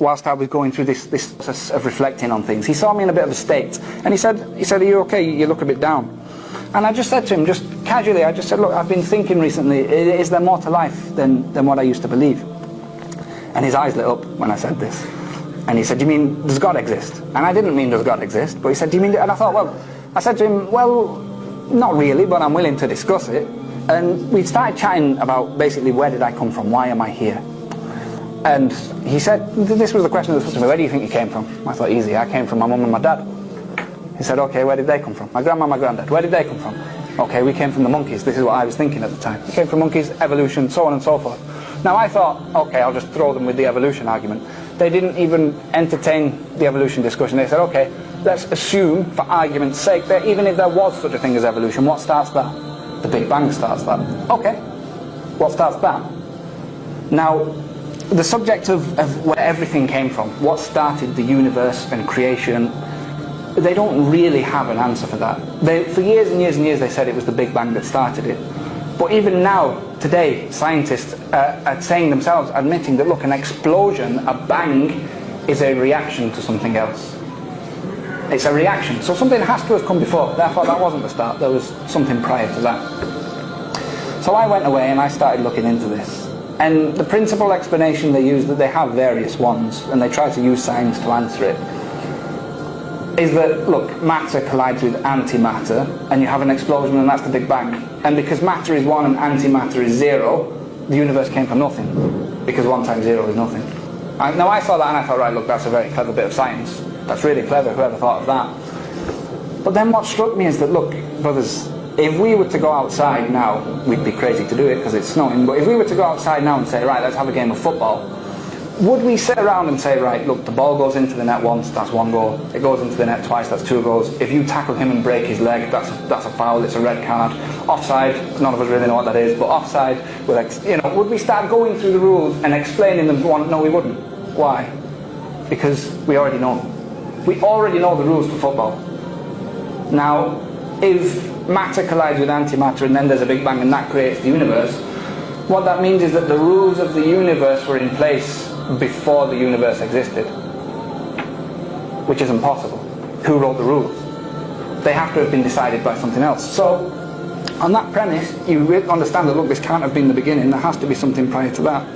whilst I was going through this process of reflecting on things. He saw me in a bit of a state, and he said, "Are you okay? You look a bit down." And I just said to him, just casually, I just said, "Look, I've been thinking recently, is there more to life than what I used to believe?" And his eyes lit up when I said this. And he said, "Do you mean, does God exist?" And I didn't mean does God exist, but he said, "Do you mean," and I thought, well, I said to him, "Well, not really, but I'm willing to discuss it." And we started chatting about basically where did I come from, why am I here? And he said, this was the question that was put to me, "Where do you think you came from?" I thought, easy, I came from my mum and my dad. He said, "Okay, where did they come from?" "My grandma, my granddad." "Where did they come from?" "Okay, we came from the monkeys." This is what I was thinking at the time. We came from monkeys, evolution, so on and so forth. Now I thought, okay, I'll just throw them with the evolution argument. They didn't even entertain the evolution discussion. They said, okay, let's assume, for argument's sake, that even if there was such a thing as evolution, what starts that? The Big Bang starts that. Okay, what starts that? Now, the subject of where everything came from, what started the universe and creation, they don't really have an answer for that. For years and years and years they said it was the Big Bang that started it. But even now, today, scientists are saying themselves, admitting that, look, an explosion, a bang, is a reaction to something else. It's a reaction. So something has to have come before. Therefore, that wasn't the start. There was something prior to that. So I went away and I started looking into this. And the principal explanation they use, that they have various ones, and they try to use science to answer it, is that, look, matter collides with antimatter, and you have an explosion, and that's the Big Bang. And because matter is 1 and antimatter is 0, the universe came from nothing, because 1 times 0 is nothing. Now I saw that and I thought, right, look, that's a very clever bit of science. That's really clever, whoever thought of that. But then what struck me is that, look, brothers, if we were to go outside now, we'd be crazy to do it because it's snowing, but if we were to go outside now and say, right, let's have a game of football, would we sit around and say, right, look, the ball goes into the net once, that's 1 goal. It goes into the net twice, that's 2 goals. If you tackle him and break his leg, that's a foul, it's a red card. Offside, none of us really know what that is, but offside, would we start going through the rules and explaining them? No, we wouldn't. Why? Because we already know them. We already know the rules for football. Now, if matter collides with antimatter and then there's a Big Bang and that creates the universe, what that means is that the rules of the universe were in place before the universe existed, which is impossible. Who wrote the rules? They have to have been decided by something else. So, on that premise, you understand that, look, this can't have been the beginning, there has to be something prior to that.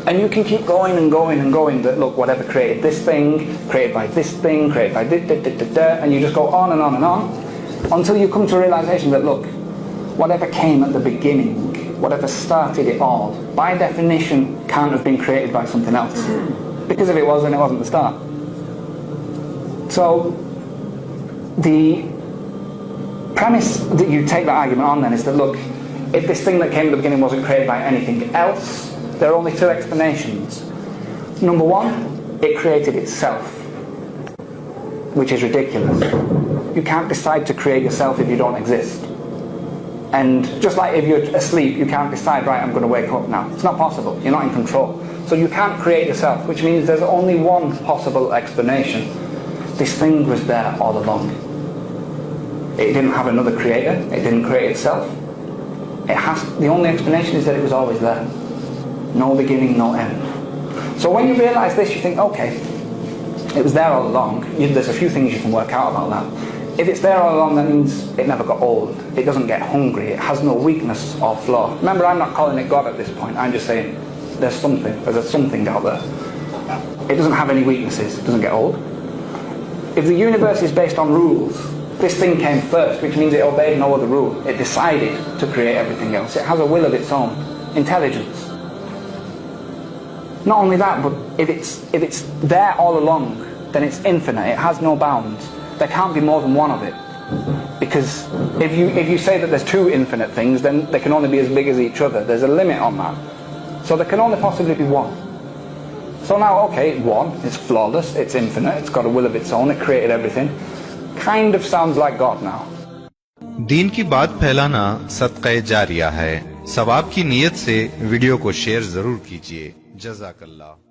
And you can keep going and going and going, that, look, whatever created this thing, created by this thing, created by and you just go on and on and on, until you come to a realization that, look, whatever came at the beginning, whatever started it all, by definition can't have been created by something else. Because if it was, then it wasn't the start. So the premise that you take that argument on then is that, look, if this thing that came at the beginning wasn't created by anything else, there are only 2 explanations. Number 1, it created itself, which is ridiculous. You can't decide to create yourself if you don't exist. And just like if you're asleep, you can't decide, right, I'm going to wake up now. It's not possible. You're not in control. So you can't create yourself, which means there's only one possible explanation. This thing was there all along. It didn't have another creator. It didn't create itself. The only explanation is that it was always there. No beginning, no end. So when you realize this, you think, okay, it was there all along. There's a few things you can work out about that. If it's there all along, that means it never got old. It doesn't get hungry. It has no weakness or flaw. Remember, I'm not calling it God at this point. I'm just saying there's a something out there. It doesn't have any weaknesses. It doesn't get old. If the universe is based on rules, this thing came first, which means it obeyed no other rule. It decided to create everything else. It has a will of its own, intelligence. Not only that, but if it's there all along, then it's infinite. It has no bounds. There can't be more than one of it. Because if you say that there's 2 infinite things, then they can only be as big as each other. There's a limit on that. So there can only possibly be 1. So now, okay, 1, it's flawless, it's infinite, it's got a will of its own, it created everything. Kind of sounds like God now. दीन की बात फैलाना सदक़े जारिया है। सवाब की नीयत से video को शेयर जरूर कीजिए। जज़ाकल्लाह।